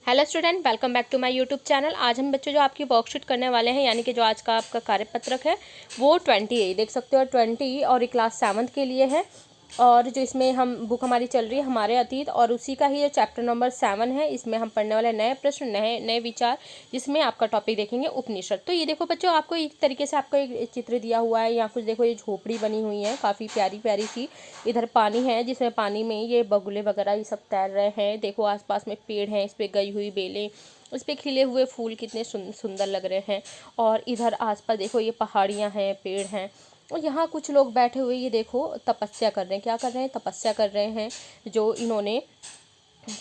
Hello student, welcome back to my YouTube channel. आज हम बच्चों जो आपकी वर्कशीट करने वाले हैं, यानी कि जो आज का आपका कार्यपत्रक है वो 20 देख सकते हो, 20 और ये क्लास 7 के लिए है। और जो इसमें हम बुक हमारी चल रही है हमारे अतीत, और उसी का ही जो चैप्टर नंबर 7 है, इसमें हम पढ़ने वाले नए प्रश्न, नए नए विचार, जिसमें आपका टॉपिक देखेंगे उपनिषद। तो ये देखो बच्चों, आपको एक तरीके से आपको एक चित्र दिया हुआ है। यहाँ कुछ देखो, ये झोपड़ी बनी हुई है काफ़ी प्यारी प्यारी सी। इधर पानी है जिसमें पानी में ये बगुले वगैरह ये सब तैर रहे हैं। देखो आसपास में पेड़ हैं, इस पे गई हुई बेलें, उस पे खिले हुए फूल कितने सुंदर लग रहे हैं। और इधर आसपास देखो ये पहाड़ियाँ हैं, पेड़ हैं, और यहाँ कुछ लोग बैठे हुए ये देखो तपस्या कर रहे हैं। क्या कर रहे हैं? तपस्या कर रहे हैं। जो इन्होंने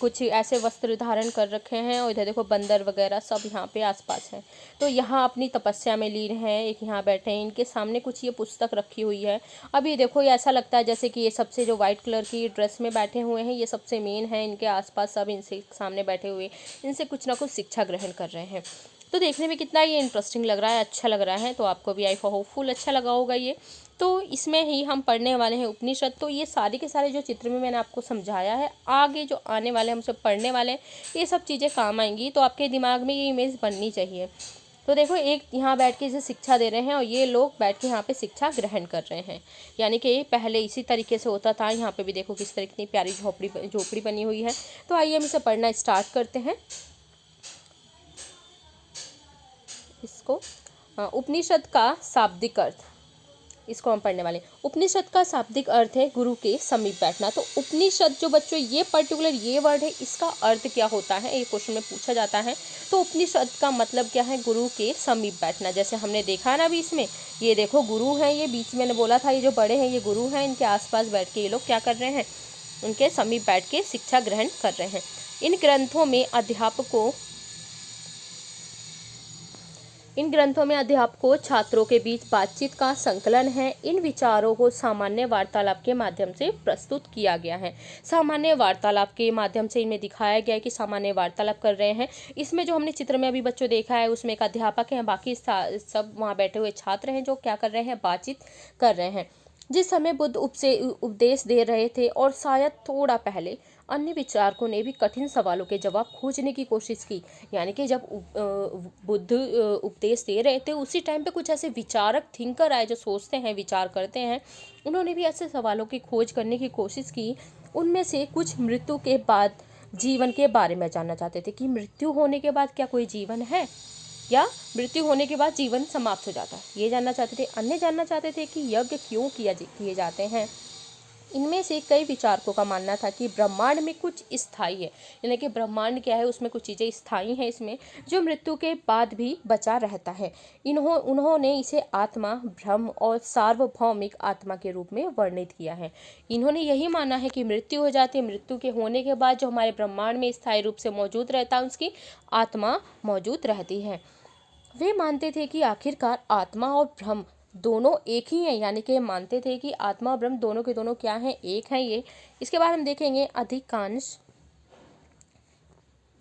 कुछ ऐसे वस्त्र धारण कर रखे हैं, और इधर देखो बंदर वगैरह सब यहाँ पे आसपास हैं। तो यहाँ अपनी तपस्या में लीन हैं। एक यहाँ बैठे हैं, इनके सामने कुछ ये पुस्तक रखी हुई है। अब ये देखो, ये ऐसा लगता है जैसे कि ये सबसे जो वाइट कलर की ड्रेस में बैठे हुए हैं ये सबसे मेन है। इनके आसपास सब इनसे सामने बैठे हुए इनसे कुछ ना कुछ शिक्षा ग्रहण कर रहे हैं। तो देखने में कितना ये इंटरेस्टिंग लग रहा है, अच्छा लग रहा है। तो आपको भी आई होपफुल अच्छा लगा होगा ये। तो इसमें ही हम पढ़ने वाले हैं उपनिषद। तो ये सारे के सारे जो चित्र में मैंने आपको समझाया है, आगे जो आने वाले हम सब पढ़ने वाले हैं, ये सब चीज़ें काम आएंगी। तो आपके दिमाग में ये इमेज बननी चाहिए। तो देखो, एक यहाँ बैठ के इसे शिक्षा दे रहे हैं, और ये लोग बैठ के यहाँ पे शिक्षा ग्रहण कर रहे हैं। यानी कि पहले इसी तरीके से होता था। यहाँ पे भी देखो किस तरह की प्यारी झोपड़ी बनी हुई है। तो आइए हम इसे पढ़ना स्टार्ट करते हैं। इसको उपनिषद का शाब्दिक अर्थ, इसको हम पढ़ने वाले। उपनिषद का शाब्दिक अर्थ है गुरु के समीप बैठना। तो उपनिषद जो बच्चों ये पर्टिकुलर ये वर्ड है, इसका अर्थ क्या होता है, ये क्वेश्चन में पूछा जाता है। तो उपनिषद का मतलब क्या है? गुरु के समीप बैठना। जैसे हमने देखा ना अभी इसमें, ये देखो गुरु हैं, ये बीच में बोला था, ये जो बड़े हैं ये गुरु हैं, इनके आसपास बैठ के ये लोग क्या कर रहे हैं? उनके समीप बैठ के शिक्षा ग्रहण कर रहे हैं। इन ग्रंथों में अध्यापकों छात्रों के बीच बातचीत का संकलन है। इन विचारों को सामान्य वार्तालाप के माध्यम से प्रस्तुत किया गया है। सामान्य वार्तालाप के माध्यम से इनमें दिखाया गया है कि सामान्य वार्तालाप कर रहे हैं। इसमें जो हमने चित्र में अभी बच्चों देखा है, उसमें एक अध्यापक है, बाकी सब वहाँ बैठे हुए छात्र हैं जो क्या कर रहे हैं? बातचीत कर रहे हैं। जिस समय बुद्ध उपदेश दे रहे थे, और शायद थोड़ा पहले, अन्य विचारकों ने भी कठिन सवालों के जवाब खोजने की कोशिश की। यानी कि जब बुद्ध उपदेश दे रहे थे, उसी टाइम पे कुछ ऐसे विचारक, थिंकर आए जो सोचते हैं, विचार करते हैं। उन्होंने भी ऐसे सवालों की खोज करने की कोशिश की। उनमें से कुछ मृत्यु के बाद जीवन के बारे में जानना चाहते थे कि मृत्यु होने के बाद क्या कोई जीवन है, या मृत्यु होने के बाद जीवन समाप्त हो जाता है, ये जानना चाहते थे। अन्य जानना चाहते थे कि यज्ञ क्यों किए जाते हैं। इनमें से कई विचारकों का मानना था कि ब्रह्मांड में कुछ स्थायी है, यानी कि ब्रह्मांड क्या है, उसमें कुछ चीज़ें स्थायी हैं इसमें, जो मृत्यु के बाद भी बचा रहता है। उन्होंने इसे आत्मा, ब्रह्म और सार्वभौमिक आत्मा के रूप में वर्णित किया है। इन्होंने यही माना है कि मृत्यु हो जाती है, मृत्यु के होने के बाद जो हमारे ब्रह्मांड में स्थायी रूप से मौजूद रहता है, उसकी आत्मा मौजूद रहती है। वे मानते थे कि आखिरकार आत्मा और ब्रह्म दोनों एक ही हैं, यानी कि मानते थे कि आत्मा और ब्रह्म दोनों के दोनों क्या हैं? एक हैं ये। इसके बाद हम देखेंगे अधिकांश,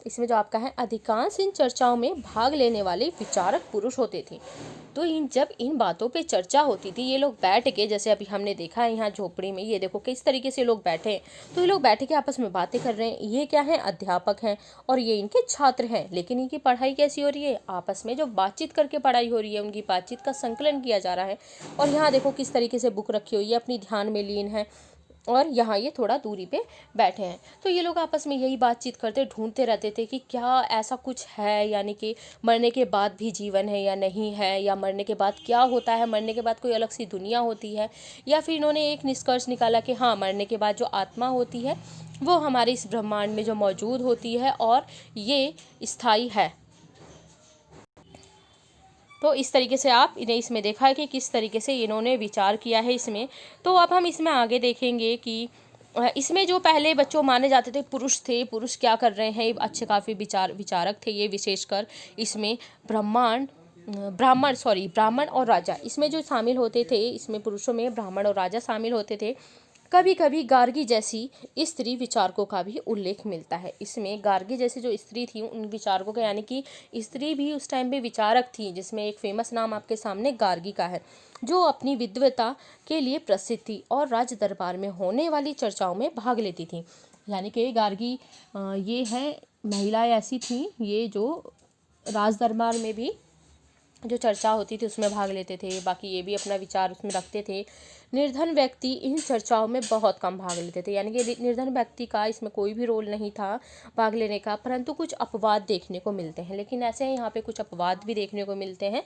इसमें जो आपका है, अधिकांश इन चर्चाओं में भाग लेने वाले विचारक पुरुष होते थे। तो जब इन बातों पे चर्चा होती थी, ये लोग बैठ के, जैसे अभी हमने देखा है यहाँ झोपड़ी में, ये देखो किस तरीके से लोग बैठे हैं। तो ये लोग बैठ के आपस में बातें कर रहे हैं। ये क्या है? अध्यापक हैं, और ये इनके छात्र हैं। लेकिन इनकी पढ़ाई कैसी हो रही है? आपस में जो बातचीत करके पढ़ाई हो रही है, उनकी बातचीत का संकलन किया जा रहा है। और यहाँ देखो किस तरीके से बुक रखी हुई है, अपनी ध्यान में लीन है, और यहाँ ये थोड़ा दूरी पे बैठे हैं। तो ये लोग आपस में यही बातचीत करते, ढूंढते रहते थे कि क्या ऐसा कुछ है, यानी कि मरने के बाद भी जीवन है या नहीं है, या मरने के बाद क्या होता है, मरने के बाद कोई अलग सी दुनिया होती है। या फिर इन्होंने एक निष्कर्ष निकाला कि हाँ, मरने के बाद जो आत्मा होती है वो हमारे इस ब्रह्मांड में जो मौजूद होती है, और ये स्थायी है। तो इस तरीके से आप इन्हें इसमें देखा है कि किस तरीके से इन्होंने विचार किया है इसमें। तो अब हम इसमें आगे देखेंगे कि इसमें जो पहले बच्चों माने जाते थे पुरुष थे, पुरुष क्या कर रहे हैं? अच्छे काफ़ी विचारक थे ये, विशेषकर इसमें ब्राह्मण और राजा इसमें जो शामिल होते थे। इसमें पुरुषों में ब्राह्मण और राजा शामिल होते थे। कभी कभी गार्गी जैसी स्त्री विचारकों का भी उल्लेख मिलता है। इसमें गार्गी जैसी जो स्त्री थी, उन विचारकों का, यानी कि स्त्री भी उस टाइम पे विचारक थी, जिसमें एक फेमस नाम आपके सामने गार्गी का है, जो अपनी विद्वता के लिए प्रसिद्ध थी और राज दरबार में होने वाली चर्चाओं में भाग लेती थी। यानी कि गार्गी ये है, महिलाएं ऐसी थीं ये जो राज दरबार में भी जो चर्चा होती थी उसमें भाग लेते थे, बाकी ये भी अपना विचार उसमें रखते थे। निर्धन व्यक्ति इन चर्चाओं में बहुत कम भाग लेते थे, यानी कि निर्धन व्यक्ति का इसमें कोई भी रोल नहीं था भाग लेने का, परंतु कुछ अपवाद देखने को मिलते हैं। लेकिन ऐसे ही यहाँ पे कुछ अपवाद भी देखने को मिलते हैं।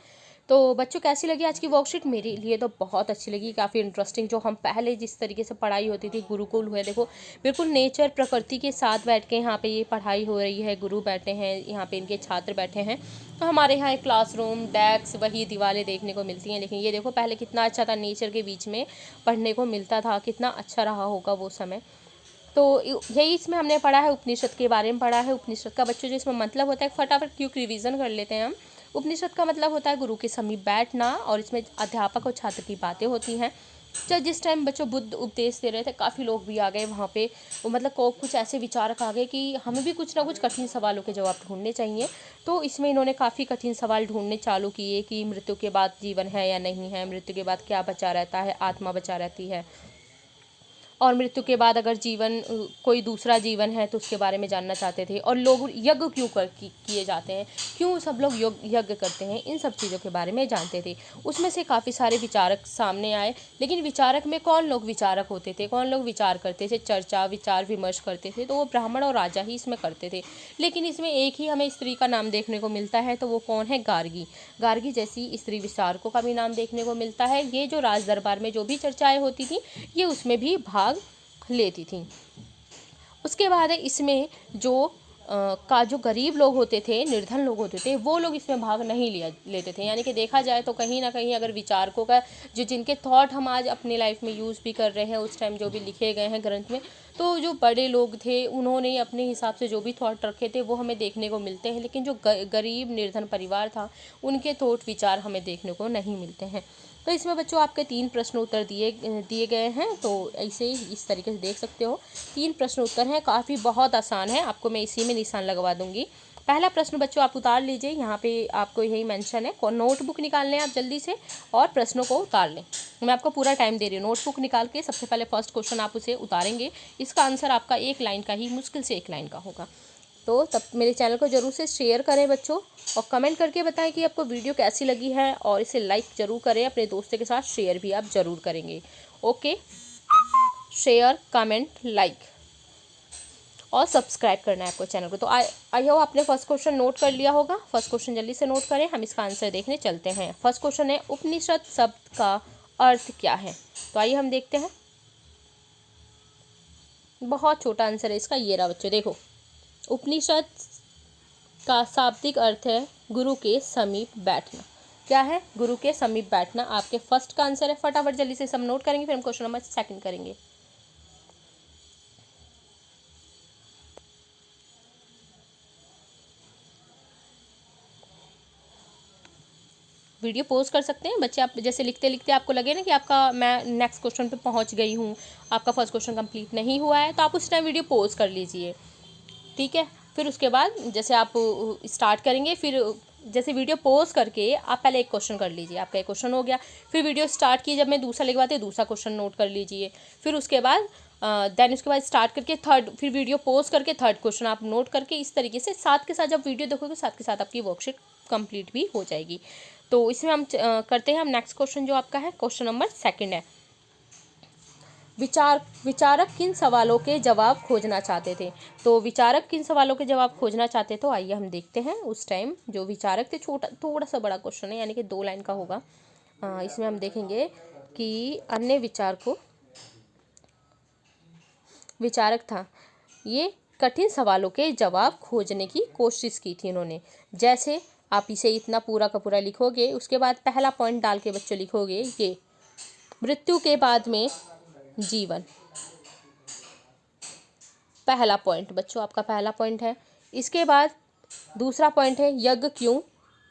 तो बच्चों कैसी लगी आज की वर्कशीट? मेरे लिए तो बहुत अच्छी लगी, काफ़ी इंटरेस्टिंग। जो हम पहले जिस तरीके से पढ़ाई होती थी गुरुकुल हुए, देखो बिल्कुल नेचर प्रकृति के साथ बैठ के यहाँ पे ये पढ़ाई हो रही है, गुरु बैठे हैं यहाँ पे, इनके छात्र बैठे हैं। तो हमारे यहाँ एक क्लासरूम, डेस्क, वही दीवारें देखने को मिलती हैं। लेकिन ये देखो पहले कितना अच्छा था, नेचर के बीच में पढ़ने को मिलता था, कितना अच्छा रहा होगा वो समय। तो यही इसमें हमने पढ़ा है, उपनिषद के बारे में पढ़ा है। उपनिषद का बच्चों जो इसमें मतलब होता है, फटाफट क्योंकि रिवीजन कर लेते हैं हम। उपनिषद का मतलब होता है गुरु के समीप बैठना, और इसमें अध्यापक और छात्र की बातें होती हैं। जब जिस टाइम बच्चों बुद्ध उपदेश दे रहे थे, काफ़ी लोग भी आ गए वहाँ पे, वो मतलब को कुछ ऐसे विचारक आ गए कि हमें भी कुछ ना कुछ कठिन सवालों के जवाब ढूंढने चाहिए। तो इसमें इन्होंने काफ़ी कठिन सवाल ढूंढने चालू किए कि मृत्यु के बाद जीवन है या नहीं है, मृत्यु के बाद क्या बचा रहता है, आत्मा बचा रहती है, और मृत्यु के बाद अगर जीवन कोई दूसरा जीवन है तो उसके बारे में जानना चाहते थे। और लोग यज्ञ क्यों किए जाते हैं, क्यों सब लोग यज्ञ करते हैं, इन सब चीज़ों के बारे में जानते थे। उसमें से काफ़ी सारे विचारक सामने आए। लेकिन विचारक में कौन लोग विचारक होते थे, कौन लोग विचार करते थे, चर्चा विचार विमर्श करते थे, तो वो ब्राह्मण और राजा ही इसमें करते थे। लेकिन इसमें एक ही हमें स्त्री का नाम देखने को मिलता है, तो वो कौन है? गार्गी। गार्गी जैसी स्त्री विचारकों का भी नाम देखने को मिलता है। ये जो राज दरबार में जो भी चर्चाएँ होती थी ये उसमें भी भाग लेती थी। उसके बाद है इसमें जो जो गरीब लोग होते थे, निर्धन लोग होते थे, वो लोग इसमें भाग नहीं लेते थे। यानी कि देखा जाए तो कहीं ना कहीं अगर विचारकों का जो जिनके थॉट हम आज अपनी लाइफ में यूज़ भी कर रहे हैं, उस टाइम जो भी लिखे गए हैं ग्रंथ में, तो जो बड़े लोग थे उन्होंने अपने हिसाब से जो भी थॉट रखे थे वो हमें देखने को मिलते हैं। लेकिन जो गरीब निर्धन परिवार था उनके थॉट विचार हमें देखने को नहीं मिलते हैं। तो इसमें बच्चों आपके 3 प्रश्न उत्तर दिए गए हैं, तो ऐसे ही इस तरीके से देख सकते हो। 3 प्रश्न उत्तर हैं, काफ़ी बहुत आसान है, आपको मैं इसी में निशान लगवा दूंगी। पहला प्रश्न बच्चों आप उतार लीजिए, यहाँ पे आपको यही मेंशन है, नोटबुक निकाल लें आप जल्दी से और प्रश्नों को उतार लें। मैं आपको पूरा टाइम दे रही हूँ। नोटबुक निकाल के सबसे पहले फर्स्ट क्वेश्चन आप उसे उतारेंगे। इसका आंसर आपका 1 लाइन का ही, मुश्किल से 1 लाइन का होगा। तो तब मेरे चैनल को ज़रूर से शेयर करें बच्चों, और कमेंट करके बताएं कि आपको वीडियो कैसी लगी है, और इसे लाइक ज़रूर करें। अपने दोस्तों के साथ शेयर भी आप ज़रूर करेंगे। ओके, शेयर, कमेंट, लाइक और सब्सक्राइब करना है आपको चैनल को। तो आई होप आपने फर्स्ट क्वेश्चन नोट कर लिया होगा। फर्स्ट क्वेश्चन जल्दी से नोट करें, हम इसका आंसर देखने चलते हैं। फर्स्ट क्वेश्चन है उपनिषद शब्द का अर्थ क्या है? तो आइए हम देखते हैं। बहुत छोटा आंसर है इसका, ये रहा बच्चों, देखो उपनिषद का शाब्दिक अर्थ है गुरु के समीप बैठना। क्या है? गुरु के समीप बैठना आपके फर्स्ट का आंसर है। फटाफट जल्दी से सब नोट करेंगे, फिर हम क्वेश्चन नंबर 2 करेंगे। वीडियो पॉज कर सकते हैं बच्चे, आप जैसे लिखते लिखते आपको लगे ना कि आपका मैं नेक्स्ट क्वेश्चन पे पहुंच गई हूँ, आपका फर्स्ट क्वेश्चन कंप्लीट नहीं हुआ है, तो आप उस टाइम वीडियो पॉज कर लीजिए, ठीक है। फिर उसके बाद जैसे आप स्टार्ट करेंगे, फिर जैसे वीडियो पॉज करके आप पहले एक क्वेश्चन कर लीजिए, आपका एक क्वेश्चन हो गया। फिर वीडियो स्टार्ट की, जब मैं दूसरा लिखवाती दूसरा क्वेश्चन नोट कर लीजिए। फिर उसके बाद देन उसके बाद स्टार्ट करके थर्ड, फिर वीडियो पॉज करके थर्ड क्वेश्चन आप नोट करके, इस तरीके से साथ के साथ जब वीडियो देखोगे साथ के साथ आपकी वर्कशीट कंप्लीट भी हो जाएगी। तो इसमें हम करते हैं हम नेक्स्ट क्वेश्चन जो आपका है क्वेश्चन नंबर 2 है। विचारक किन सवालों के जवाब खोजना चाहते थे? तो विचारक किन सवालों के जवाब खोजना चाहते, तो आइए हम देखते हैं। उस टाइम जो विचारक थे, छोटा थोड़ा सा बड़ा क्वेश्चन है, यानी कि 2 लाइन का होगा। इसमें हम देखेंगे कि अन्य विचारक था, ये कठिन सवालों के जवाब खोजने की कोशिश की थी इन्होंने। जैसे आप इसे इतना पूरा का पूरा लिखोगे, उसके बाद पहला पॉइंट डाल के बच्चों लिखोगे ये मृत्यु के बाद में जीवन। पहला पॉइंट बच्चों आपका पहला पॉइंट है। इसके बाद दूसरा पॉइंट है यज्ञ क्यों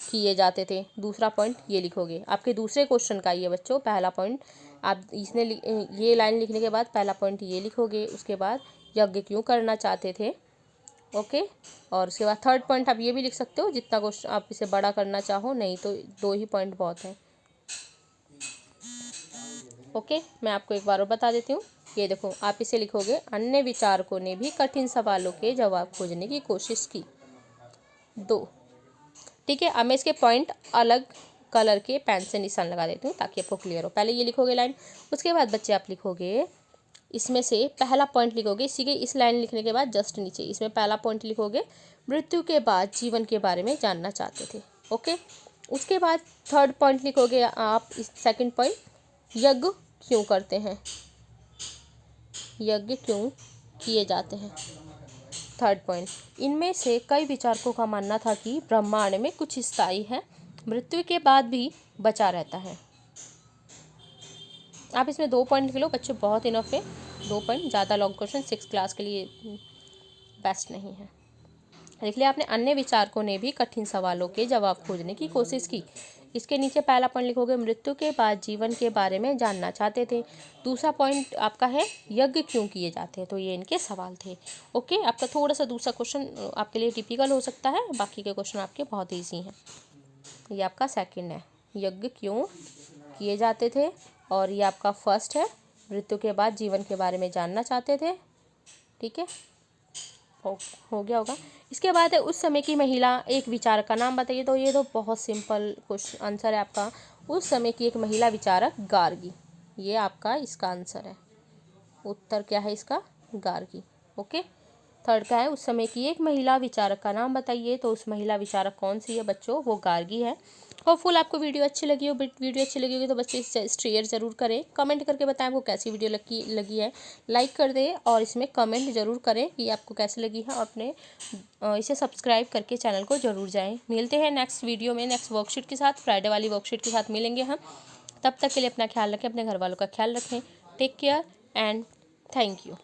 किए जाते थे, दूसरा पॉइंट ये लिखोगे। आपके दूसरे क्वेश्चन का ये बच्चों पहला पॉइंट, आप इसने ये लाइन लिखने के बाद पहला पॉइंट ये लिखोगे। उसके बाद यज्ञ क्यों करना चाहते थे, ओके। और उसके बाद थर्ड पॉइंट आप ये भी लिख सकते हो, जितना क्वेश्चन आप इसे बड़ा करना चाहो, नहीं तो 2 ही पॉइंट बहुत है, ओके। मैं आपको एक बार और बता देती हूँ। ये देखो आप इसे लिखोगे, अन्य विचारकों ने भी कठिन सवालों के जवाब खोजने की कोशिश की। 2। ठीक है, अब मैं इसके पॉइंट अलग कलर के पेन से निशान लगा देती हूँ ताकि आपको क्लियर हो। पहले ये लिखोगे लाइन, उसके बाद बच्चे आप लिखोगे इसमें से पहला पॉइंट लिखोगे, इसी के इस लाइन लिखने के बाद जस्ट नीचे इसमें पहला पॉइंट लिखोगे, मृत्यु के बाद जीवन के बारे में जानना चाहते थे। ओके, उसके बाद थर्ड पॉइंट लिखोगे आप, इस सेकंड पॉइंट, यज्ञ क्यों करते हैं, यज्ञ क्यों किए जाते हैं। थर्ड पॉइंट, इनमें से कई विचारकों का मानना था कि ब्रह्मांड में कुछ स्थायी है, मृत्यु के बाद भी बचा रहता है। आप इसमें 2 पॉइंट लिख लो बच्चों, बहुत इनफ है 2 पॉइंट, ज़्यादा लॉन्ग क्वेश्चन 6 क्लास के लिए बेस्ट नहीं है। देख लिया आपने, अन्य विचारकों ने भी कठिन सवालों के जवाब खोजने की कोशिश की। इसके नीचे पहला पॉइंट लिखोगे, मृत्यु के बाद जीवन के बारे में जानना चाहते थे। दूसरा पॉइंट आपका है यज्ञ क्यों किए जाते हैं, तो ये इनके सवाल थे। ओके, आपका थोड़ा सा दूसरा क्वेश्चन आपके लिए टिपिकल हो सकता है, बाकी के क्वेश्चन आपके बहुत ईजी हैं। ये आपका सेकंड है, यज्ञ क्यों किए जाते थे, और ये आपका फर्स्ट है, मृत्यु के बाद जीवन के बारे में जानना चाहते थे। ठीक है, हो गया होगा। इसके बाद है, उस समय की महिला एक विचारक का नाम बताइए। तो ये तो बहुत सिंपल क्वेश्चन आंसर है आपका, उस समय की एक महिला विचारक गार्गी, ये आपका इसका आंसर है। उत्तर क्या है इसका, गार्गी। ओके, थर्ड का है, उस समय की एक महिला विचारक का नाम बताइए। तो उस महिला विचारक कौन सी है बच्चों, वो गार्गी है। होपफुल आपको वीडियो अच्छी लगी हो, वीडियो अच्छी लगी होगी तो बच्चे इसे शेयर ज़रूर करें, कमेंट करके बताएं आपको कैसी वीडियो लगी है, लाइक कर दें और इसमें कमेंट ज़रूर करें कि आपको कैसी लगी है। अपने इसे सब्सक्राइब करके चैनल को ज़रूर जाएँ। मिलते हैं नेक्स्ट वीडियो में नेक्स्ट वर्कशीट के साथ, फ्राइडे वाली वर्कशीट के साथ मिलेंगे हम। तब तक के लिए अपना ख्याल रखें, अपने घर वालों का ख्याल रखें। Take care and thank you.